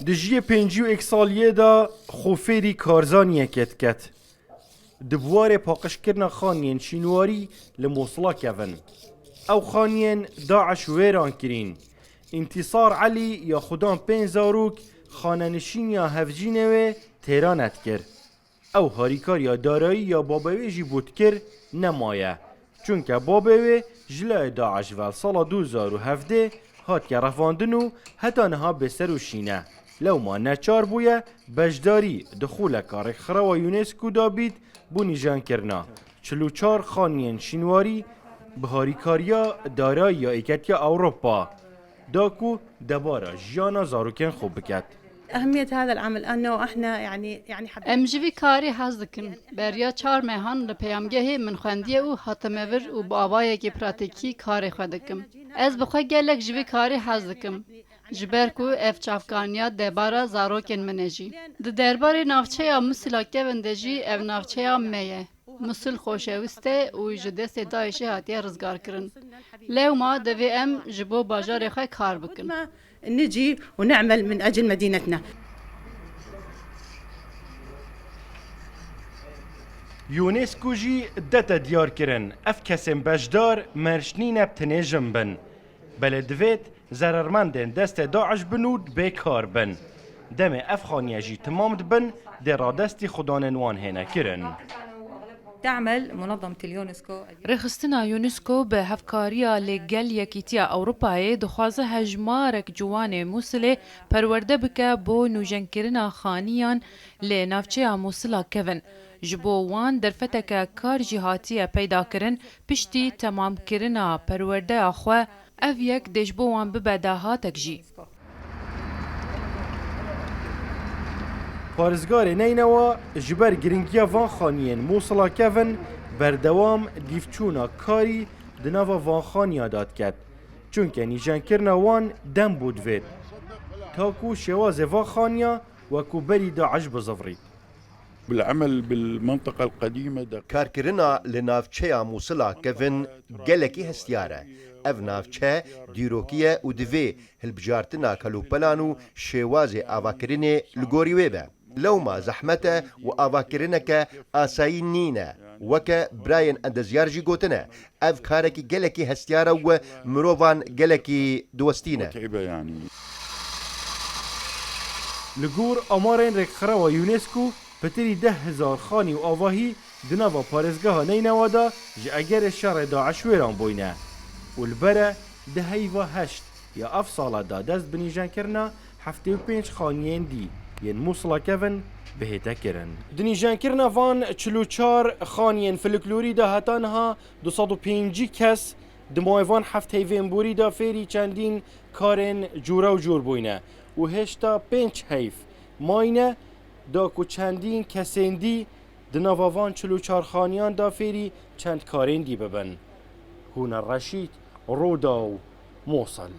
دجیه 51 سالیه دا خوفیری کارزانیه کت دبوار پاقشکرنا خانین شینواری لموصلا کفن او خانین داعش ویران کرین انتصار علی یا خودان پین زاروک خاننشین یا هفجینه و تیرانت کر او هاریکار یا دارایی یا بابوی جی بود کر نمایه چونکه بابوی جلای داعش ول سال 2017 هات که رفاندنو حتی نها بسر و شینه لو ما نچار بویه بجداری دخول کار خرا و یونسکو دابید بونی جان کرنا 44 خانین شینواری بهاریکاریا دارایی یا ایکتیا اوروپا داكو دبارا جانا زاروكين خوب بكات أهمية هذا العمل أنه إحنا يعني ام جوی کاری حز دکن بریا 4 مهان لپیامگه من خواندیه او حتمور و با آوای کی پراتیکی کاری خود دکم از بخواه گلک جوی کاری حز دکم جبر کو اف چافکانیا دبارا زاروکین منجی درباره نافچه یا مسلاکه وندجی اف نافچه یا میه مسل خوشوسته و جدست دایشه هاتیه رزگار کرن لو ما دوی ام جبو باجار خواه کار بکن نجي ونعمل من أجل مدينتنا. يونسكو جي داتا ديار كرن اف كسم بجدار مرشنين بتنجم بن بلدفيت زررمندن دست داعش بنود بكار بن دم اف خانيا جي تمام بن در دستي خدانوان هنا كرن تعمل منظمة اليونسكو رخصتنا يونسكو بهفكاريا لگل يكيتيا أوروباي دخوازه هجمارك جوان موصله پرورده بك بو نوجنكرنا خانيان لنافچه موصلا كفن جبو وان درفتك كار جهاتية پیدا کرن پشتی تمام کرنا پرورده اخوه اف یک دجبو وان ببداهاتك جي پارزگار نینوا جبر گرنگیا وان خانین موصلا کفن بردوام دیفچونا کاری دناوا وان خانیا داد کد چونکه نیجان کرنا وان دم بود وید تاکو شواز وان خانیا وکو بری داعش بزفرید بالعمل بالمنطقة القديمة كاركرنا لنافچه موصلا كفن جلكي هستياره اف نافچه ديروكيه و دوي هلبجارتنا كالوبلانو شوازي آواكريني لغوري ويبه لو ما زحمته و آواكرينك آساين نينه وكا براين اندزيارجي قوتنا اف كاركي جلكي هستياره و مروفان جلكي دوستينه يعني لغور امارين ركخرا و يونسكو پتری 10,000 خانی و آواهی دناوا پارزگاه نینوادا جه اگر شر داعش ویران بوینه و البره دهیوا 8 یا اف سالا دا دست بنیجان کرنا 75 خانیین دی ین موصلا کفن بهتا کرن دنیجان کرنا وان 44 خانیین فلکلوری دا هتانها 205 کس دمایوان 7 هیوین بوری دا فیری چندین کارن جورا و جور بوینه و هشتا 5 هیف ماینه داکو چندین کسندی دناوان 44 خانیان دا فیری چند کارندی ببن هون الرشید رودا و موصل